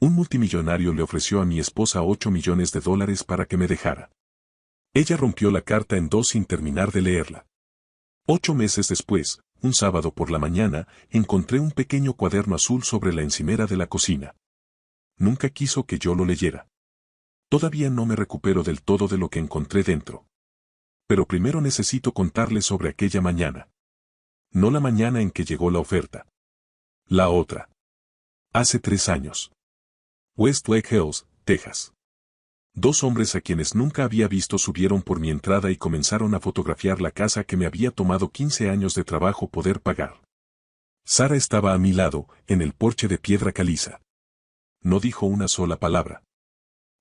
Un multimillonario le ofreció a mi esposa $8 millones para que me dejara. Ella rompió la carta en dos sin terminar de leerla. 8 meses después, un sábado por la mañana, encontré un pequeño cuaderno azul sobre la encimera de la cocina. Nunca quiso que yo lo leyera. Todavía no me recupero del todo de lo que encontré dentro. Pero primero necesito contarles sobre aquella mañana. No la mañana en que llegó la oferta. La otra. Hace 3 años. Westlake Hills, Texas. 2 hombres a quienes nunca había visto subieron por mi entrada y comenzaron a fotografiar la casa que me había tomado 15 años de trabajo poder pagar. Sara estaba a mi lado, en el porche de piedra caliza. No dijo una sola palabra.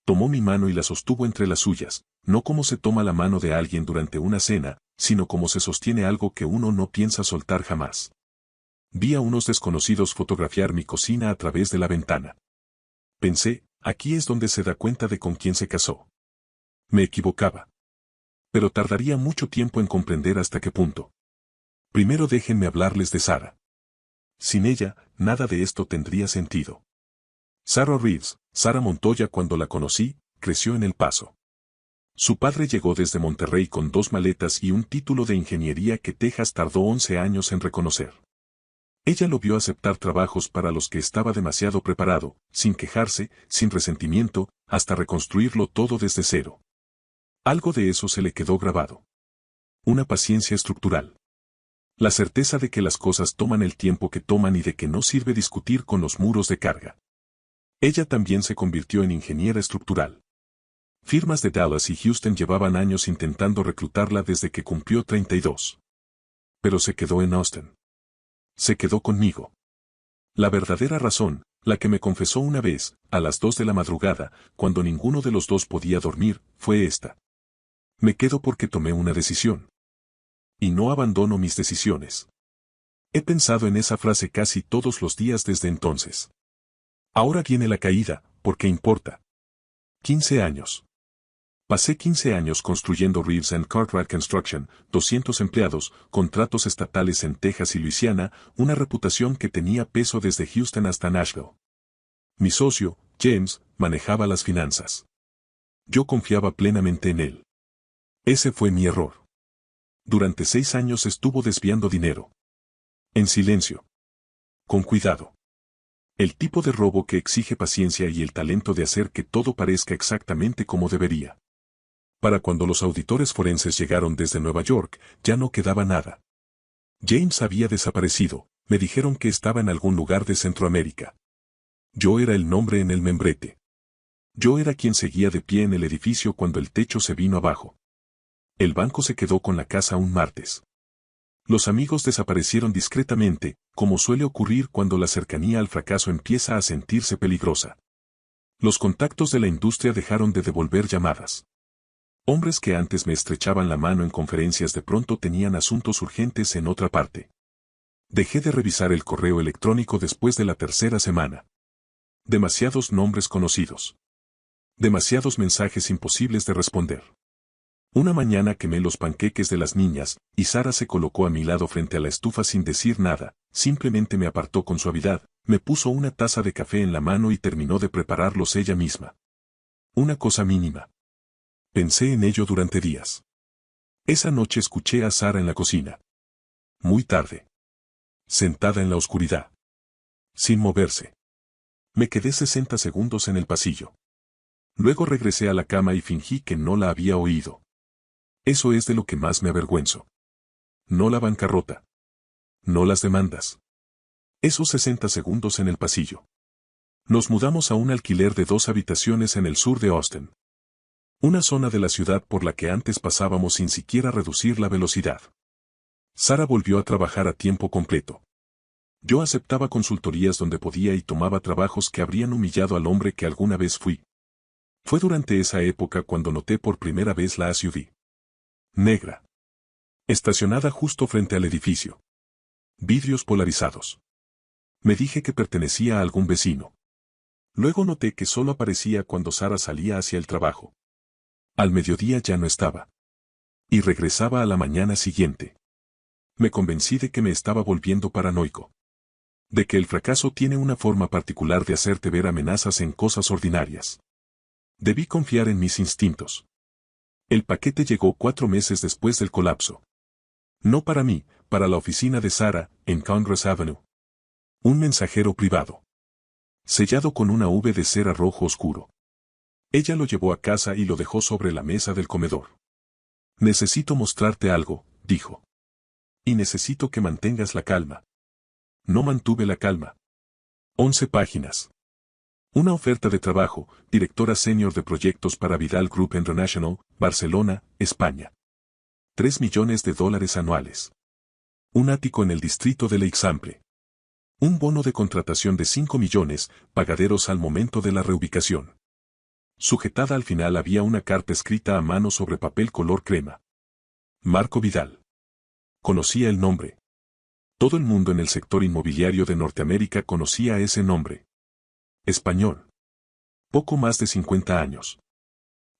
Tomó mi mano y la sostuvo entre las suyas, no como se toma la mano de alguien durante una cena, sino como se sostiene algo que uno no piensa soltar jamás. Vi a unos desconocidos fotografiar mi cocina a través de la ventana. Pensé, aquí es donde se da cuenta de con quién se casó. Me equivocaba. Pero tardaría mucho tiempo en comprender hasta qué punto. Primero déjenme hablarles de Sara. Sin ella, nada de esto tendría sentido. Sarah Reeves, Sara Montoya cuando la conocí, creció en El Paso. Su padre llegó desde Monterrey con 2 maletas y un título de ingeniería que Texas tardó 11 años en reconocer. Ella lo vio aceptar trabajos para los que estaba demasiado preparado, sin quejarse, sin resentimiento, hasta reconstruirlo todo desde cero. Algo de eso se le quedó grabado. Una paciencia estructural. La certeza de que las cosas toman el tiempo que toman y de que no sirve discutir con los muros de carga. Ella también se convirtió en ingeniera estructural. Firmas de Dallas y Houston llevaban años intentando reclutarla desde que cumplió 32. Pero se quedó en Austin. Se quedó conmigo. La verdadera razón, la que me confesó una vez, a las 2 de la madrugada, cuando ninguno de los dos podía dormir, fue esta. Me quedo porque tomé una decisión. Y no abandono mis decisiones. He pensado en esa frase casi todos los días desde entonces. Ahora viene la caída, ¿por qué importa? 15 años. Pasé 15 años construyendo Reeves & Cartwright Construction, 200 empleados, contratos estatales en Texas y Luisiana, una reputación que tenía peso desde Houston hasta Nashville. Mi socio, James, manejaba las finanzas. Yo confiaba plenamente en él. Ese fue mi error. Durante 6 años estuvo desviando dinero. En silencio. Con cuidado. El tipo de robo que exige paciencia y el talento de hacer que todo parezca exactamente como debería. Para cuando los auditores forenses llegaron desde Nueva York, ya no quedaba nada. James había desaparecido, me dijeron que estaba en algún lugar de Centroamérica. Yo era el nombre en el membrete. Yo era quien seguía de pie en el edificio cuando el techo se vino abajo. El banco se quedó con la casa un martes. Los amigos desaparecieron discretamente, como suele ocurrir cuando la cercanía al fracaso empieza a sentirse peligrosa. Los contactos de la industria dejaron de devolver llamadas. Hombres que antes me estrechaban la mano en conferencias de pronto tenían asuntos urgentes en otra parte. Dejé de revisar el correo electrónico después de la 3ª semana. Demasiados nombres conocidos. Demasiados mensajes imposibles de responder. Una mañana quemé los panqueques de las niñas, y Sara se colocó a mi lado frente a la estufa sin decir nada, simplemente me apartó con suavidad, me puso una taza de café en la mano y terminó de prepararlos ella misma. Una cosa mínima. Pensé en ello durante días. Esa noche escuché a Sara en la cocina. Muy tarde. Sentada en la oscuridad. Sin moverse. Me quedé 60 segundos en el pasillo. Luego regresé a la cama y fingí que no la había oído. Eso es de lo que más me avergüenzo. No la bancarrota. No las demandas. Esos 60 segundos en el pasillo. Nos mudamos a un alquiler de 2 habitaciones en el sur de Austin. Una zona de la ciudad por la que antes pasábamos sin siquiera reducir la velocidad. Sara volvió a trabajar a tiempo completo. Yo aceptaba consultorías donde podía y tomaba trabajos que habrían humillado al hombre que alguna vez fui. Fue durante esa época cuando noté por primera vez la SUV. Negra. Estacionada justo frente al edificio. Vidrios polarizados. Me dije que pertenecía a algún vecino. Luego noté que solo aparecía cuando Sara salía hacia el trabajo. Al mediodía ya no estaba. Y regresaba a la mañana siguiente. Me convencí de que me estaba volviendo paranoico. De que el fracaso tiene una forma particular de hacerte ver amenazas en cosas ordinarias. Debí confiar en mis instintos. El paquete llegó 4 meses después del colapso. No para mí, para la oficina de Sarah, en Congress Avenue. Un mensajero privado. Sellado con una V de cera rojo oscuro. Ella lo llevó a casa y lo dejó sobre la mesa del comedor. Necesito mostrarte algo, dijo. Y necesito que mantengas la calma. No mantuve la calma. 11 páginas. Una oferta de trabajo, directora senior de proyectos para Vidal Group International, Barcelona, España. 3 millones de dólares anuales. Un ático en el distrito de l'Eixample. Un bono de contratación de 5 millones, pagaderos al momento de la reubicación. Sujetada al final había una carta escrita a mano sobre papel color crema. Marco Vidal. Conocía el nombre. Todo el mundo en el sector inmobiliario de Norteamérica conocía ese nombre. Español. Poco más de 50 años.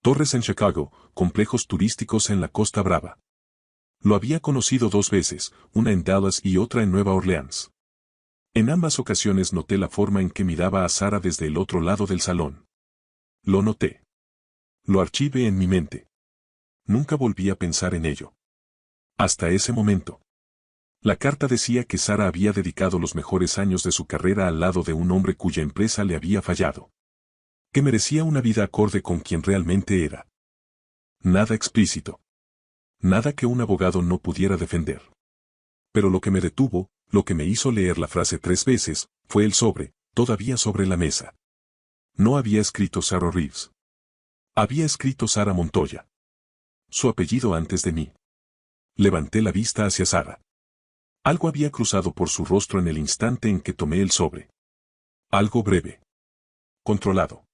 Torres en Chicago, complejos turísticos en la Costa Brava. Lo había conocido 2 veces, una en Dallas y otra en Nueva Orleans. En ambas ocasiones noté la forma en que miraba a Sarah desde el otro lado del salón. Lo noté. Lo archivé en mi mente. Nunca volví a pensar en ello. Hasta ese momento. La carta decía que Sarah había dedicado los mejores años de su carrera al lado de un hombre cuya empresa le había fallado. Que merecía una vida acorde con quien realmente era. Nada explícito. Nada que un abogado no pudiera defender. Pero lo que me detuvo, lo que me hizo leer la frase 3 veces, fue el sobre, todavía sobre la mesa. No había escrito Sarah Reeves. Había escrito Sarah Montoya. Su apellido antes de mí. Levanté la vista hacia Sarah. Algo había cruzado por su rostro en el instante en que tomé el sobre. Algo breve. Controlado.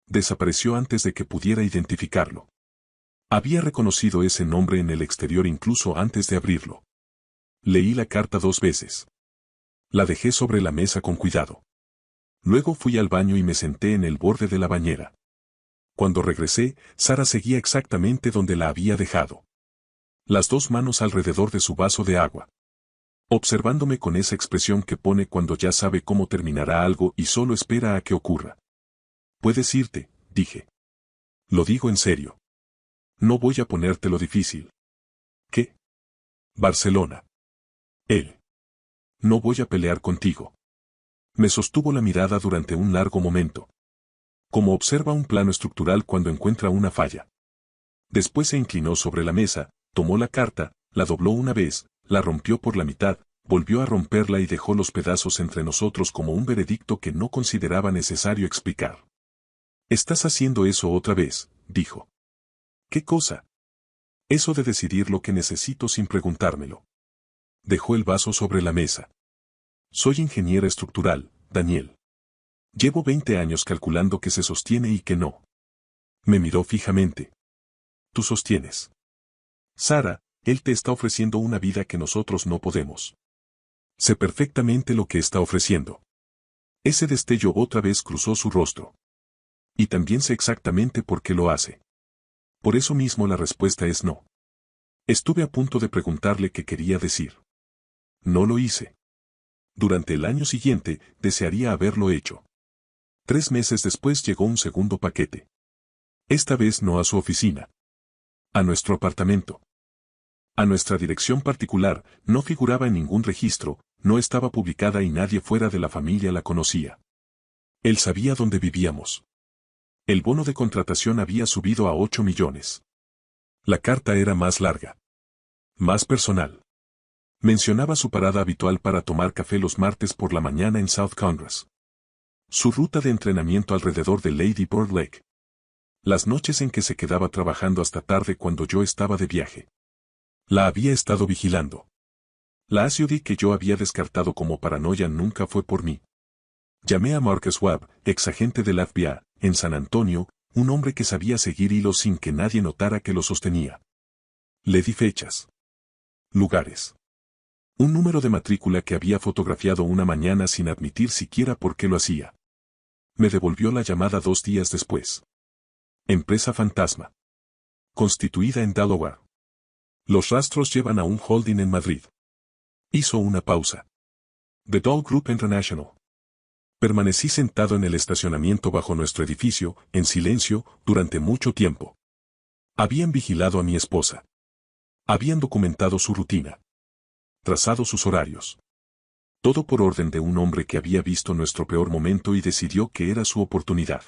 Desapareció antes de que pudiera identificarlo. Había reconocido ese nombre en el exterior incluso antes de abrirlo. Leí la carta 2 veces. La dejé sobre la mesa con cuidado. Luego fui al baño y me senté en el borde de la bañera. Cuando regresé, Sarah seguía exactamente donde la había dejado. Las 2 manos alrededor de su vaso de agua. Observándome con esa expresión que pone cuando ya sabe cómo terminará algo y solo espera a que ocurra. Puedes irte, dije. Lo digo en serio. No voy a ponértelo difícil. ¿Qué? Barcelona. Él. No voy a pelear contigo. Me sostuvo la mirada durante un largo momento. Como observa un plano estructural cuando encuentra una falla. Después se inclinó sobre la mesa, tomó la carta, la dobló una vez, la rompió por la mitad, volvió a romperla y dejó los pedazos entre nosotros como un veredicto que no consideraba necesario explicar. Estás haciendo eso otra vez, dijo. ¿Qué cosa? Eso de decidir lo que necesito sin preguntármelo. Dejó el vaso sobre la mesa. Soy ingeniera estructural, Daniel. Llevo 20 años calculando que se sostiene y que no. Me miró fijamente. Tú sostienes. Sarah, él te está ofreciendo una vida que nosotros no podemos. Sé perfectamente lo que está ofreciendo. Ese destello otra vez cruzó su rostro. Y también sé exactamente por qué lo hace. Por eso mismo la respuesta es no. Estuve a punto de preguntarle qué quería decir. No lo hice. Durante el año siguiente, desearía haberlo hecho. 3 meses después llegó un segundo paquete. Esta vez no a su oficina. A nuestro apartamento. A nuestra dirección particular, no figuraba en ningún registro, no estaba publicada y nadie fuera de la familia la conocía. Él sabía dónde vivíamos. El bono de contratación había subido a 8 millones. La carta era más larga. Más personal. Mencionaba su parada habitual para tomar café los martes por la mañana en South Congress. Su ruta de entrenamiento alrededor de Lady Bird Lake. Las noches en que se quedaba trabajando hasta tarde cuando yo estaba de viaje. La había estado vigilando. La ACOD que yo había descartado como paranoia nunca fue por mí. Llamé a Mark Schwab, ex agente del FBI, en San Antonio, un hombre que sabía seguir hilos sin que nadie notara que lo sostenía. Le di fechas. Lugares. Un número de matrícula que había fotografiado una mañana sin admitir siquiera por qué lo hacía. Me devolvió la llamada 2 días después. Empresa fantasma. Constituida en Delaware. Los rastros llevan a un holding en Madrid. Hizo una pausa. The Doll Group International. Permanecí sentado en el estacionamiento bajo nuestro edificio, en silencio, durante mucho tiempo. Habían vigilado a mi esposa. Habían documentado su rutina. Trazado sus horarios. Todo por orden de un hombre que había visto nuestro peor momento y decidió que era su oportunidad.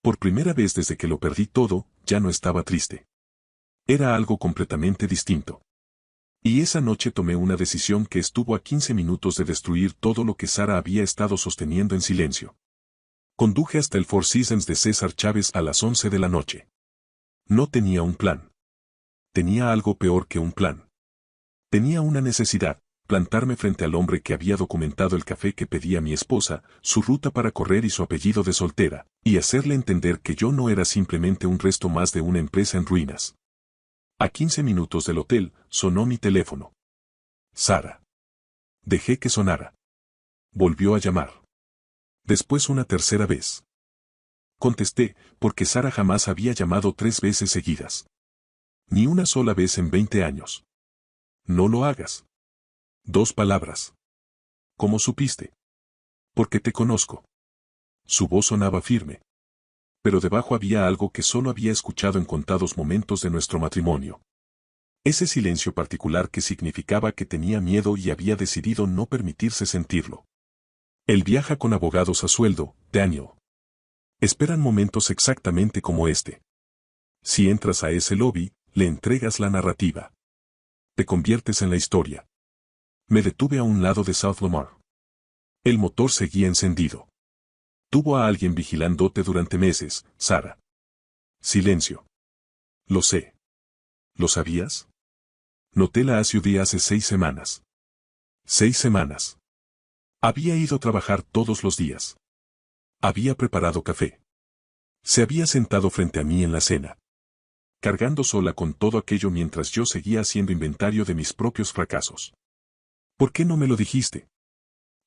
Por primera vez desde que lo perdí todo, ya no estaba triste. Era algo completamente distinto. Y esa noche tomé una decisión que estuvo a 15 minutos de destruir todo lo que Sara había estado sosteniendo en silencio. Conduje hasta el Four Seasons de César Chávez a las 11 de la noche. No tenía un plan. Tenía algo peor que un plan. Tenía una necesidad, plantarme frente al hombre que había documentado el café que pedía mi esposa, su ruta para correr y su apellido de soltera, y hacerle entender que yo no era simplemente un resto más de una empresa en ruinas. A 15 minutos del hotel, sonó mi teléfono. Sara. Dejé que sonara. Volvió a llamar. Después una tercera vez. Contesté, porque Sara jamás había llamado 3 veces seguidas. Ni una sola vez en 20 años. No lo hagas. 2 palabras. ¿Cómo supiste? Porque te conozco. Su voz sonaba firme. Pero debajo había algo que solo había escuchado en contados momentos de nuestro matrimonio. Ese silencio particular que significaba que tenía miedo y había decidido no permitirse sentirlo. Él viaja con abogados a sueldo, Daniel. Esperan momentos exactamente como este. Si entras a ese lobby, le entregas la narrativa. Te conviertes en la historia. Me detuve a un lado de South Lamar. El motor seguía encendido. Tuvo a alguien vigilándote durante meses, Sara. Silencio. Lo sé. ¿Lo sabías? Noté la SUV hace 6 semanas. 6 semanas. Había ido a trabajar todos los días. Había preparado café. Se había sentado frente a mí en la cena. Cargando sola con todo aquello mientras yo seguía haciendo inventario de mis propios fracasos. ¿Por qué no me lo dijiste?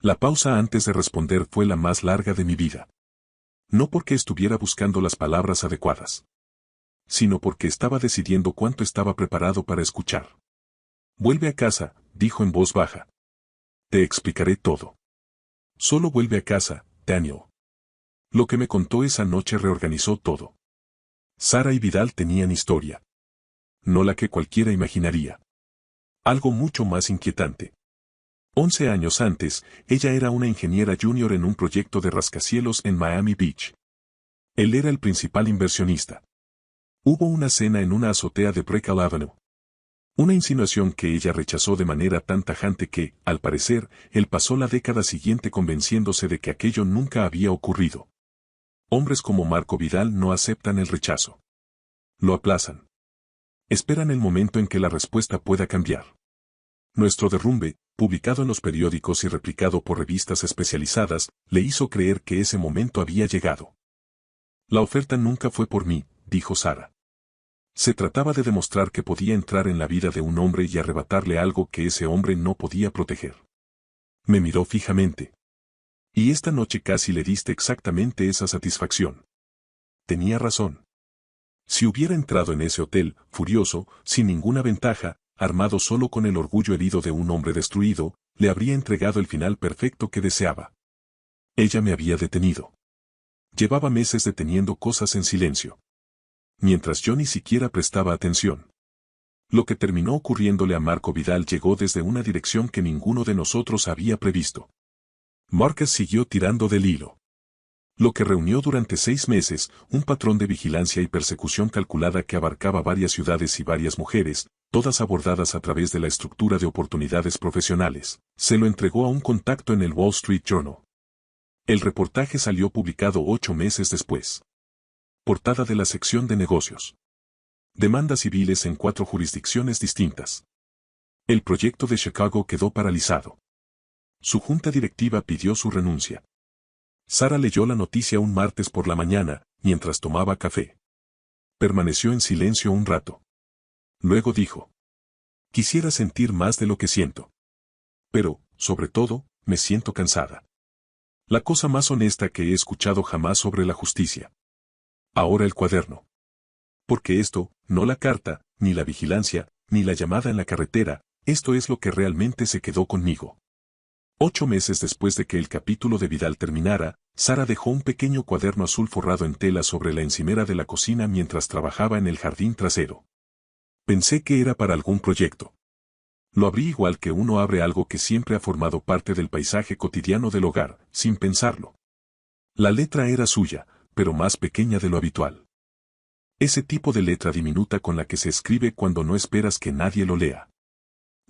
La pausa antes de responder fue la más larga de mi vida. No porque estuviera buscando las palabras adecuadas, sino porque estaba decidiendo cuánto estaba preparado para escuchar. Vuelve a casa, dijo en voz baja. Te explicaré todo. Solo vuelve a casa, Daniel. Lo que me contó esa noche reorganizó todo. Sara y Vidal tenían historia. No la que cualquiera imaginaría. Algo mucho más inquietante. 11 años antes, ella era una ingeniera junior en un proyecto de rascacielos en Miami Beach. Él era el principal inversionista. Hubo una cena en una azotea de Brickell Avenue. Una insinuación que ella rechazó de manera tan tajante que, al parecer, él pasó la década siguiente convenciéndose de que aquello nunca había ocurrido. Hombres como Marco Vidal no aceptan el rechazo. Lo aplazan. Esperan el momento en que la respuesta pueda cambiar. Nuestro derrumbe, publicado en los periódicos y replicado por revistas especializadas, le hizo creer que ese momento había llegado. La oferta nunca fue por mí, dijo Sara. Se trataba de demostrar que podía entrar en la vida de un hombre y arrebatarle algo que ese hombre no podía proteger. Me miró fijamente. Y esta noche casi le diste exactamente esa satisfacción. Tenía razón. Si hubiera entrado en ese hotel, furioso, sin ninguna ventaja, armado solo con el orgullo herido de un hombre destruido, le habría entregado el final perfecto que deseaba. Ella me había detenido. Llevaba meses deteniendo cosas en silencio. Mientras yo ni siquiera prestaba atención. Lo que terminó ocurriéndole a Marco Vidal llegó desde una dirección que ninguno de nosotros había previsto. Márquez siguió tirando del hilo. Lo que reunió durante 6 meses, un patrón de vigilancia y persecución calculada que abarcaba varias ciudades y varias mujeres, todas abordadas a través de la estructura de oportunidades profesionales, se lo entregó a un contacto en el Wall Street Journal. El reportaje salió publicado 8 meses después. Portada de la sección de negocios. Demandas civiles en 4 jurisdicciones distintas. El proyecto de Chicago quedó paralizado. Su junta directiva pidió su renuncia. Sara leyó la noticia un martes por la mañana, mientras tomaba café. Permaneció en silencio un rato. Luego dijo: quisiera sentir más de lo que siento. Pero, sobre todo, me siento cansada. La cosa más honesta que he escuchado jamás sobre la justicia. Ahora el cuaderno. Porque esto, no la carta, ni la vigilancia, ni la llamada en la carretera, esto es lo que realmente se quedó conmigo. 8 meses después de que el capítulo de Vidal terminara, Sara dejó un pequeño cuaderno azul forrado en tela sobre la encimera de la cocina mientras trabajaba en el jardín trasero. Pensé que era para algún proyecto. Lo abrí igual que uno abre algo que siempre ha formado parte del paisaje cotidiano del hogar, sin pensarlo. La letra era suya, pero más pequeña de lo habitual. Ese tipo de letra diminuta con la que se escribe cuando no esperas que nadie lo lea.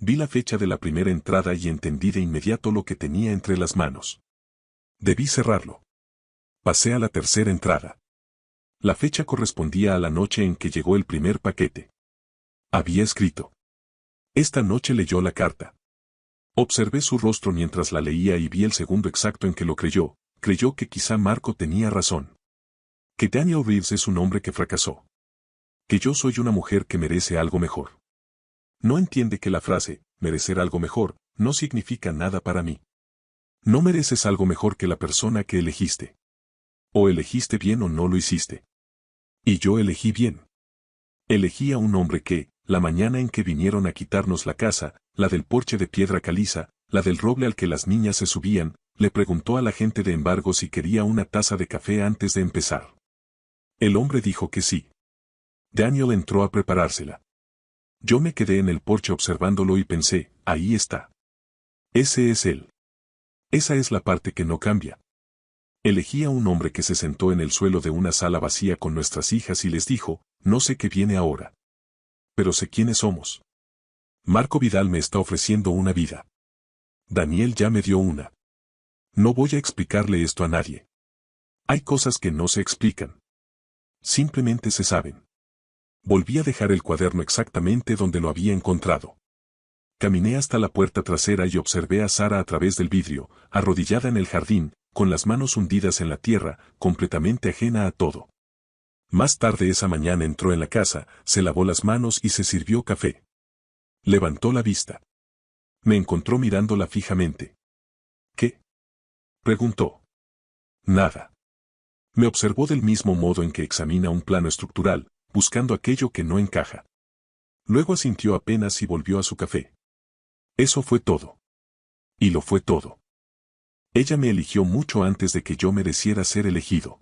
Vi la fecha de la primera entrada y entendí de inmediato lo que tenía entre las manos. Debí cerrarlo. Pasé a la tercera entrada. La fecha correspondía a la noche en que llegó el primer paquete. Había escrito. Esta noche leyó la carta. Observé su rostro mientras la leía y vi el segundo exacto en que lo creyó que quizá Marco tenía razón. Que Daniel Reeves es un hombre que fracasó. Que yo soy una mujer que merece algo mejor. No entiende que la frase, merecer algo mejor, no significa nada para mí. No mereces algo mejor que la persona que elegiste. O elegiste bien o no lo hiciste. Y yo elegí bien. Elegí a un hombre que, la mañana en que vinieron a quitarnos la casa, la del porche de piedra caliza, la del roble al que las niñas se subían, le preguntó a la gente de embargo si quería una taza de café antes de empezar. El hombre dijo que sí. Daniel entró a preparársela. Yo me quedé en el porche observándolo y pensé, ahí está. Ese es él. Esa es la parte que no cambia. Elegí a un hombre que se sentó en el suelo de una sala vacía con nuestras hijas y les dijo, no sé qué viene ahora. Pero sé quiénes somos. Marco Vidal me está ofreciendo una vida. Daniel ya me dio una. No voy a explicarle esto a nadie. Hay cosas que no se explican. Simplemente se saben. Volví a dejar el cuaderno exactamente donde lo había encontrado. Caminé hasta la puerta trasera y observé a Sara a través del vidrio, arrodillada en el jardín, con las manos hundidas en la tierra, completamente ajena a todo. Más tarde esa mañana entró en la casa, se lavó las manos y se sirvió café. Levantó la vista. Me encontró mirándola fijamente. ¿Qué? Preguntó. Nada. Me observó del mismo modo en que examina un plano estructural, buscando aquello que no encaja. Luego asintió apenas y volvió a su café. Eso fue todo. Y lo fue todo. Ella me eligió mucho antes de que yo mereciera ser elegido.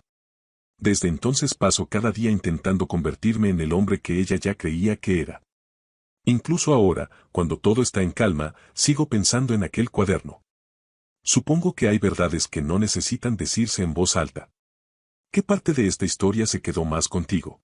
Desde entonces paso cada día intentando convertirme en el hombre que ella ya creía que era. Incluso ahora, cuando todo está en calma, sigo pensando en aquel cuaderno. Supongo que hay verdades que no necesitan decirse en voz alta. ¿Qué parte de esta historia se quedó más contigo?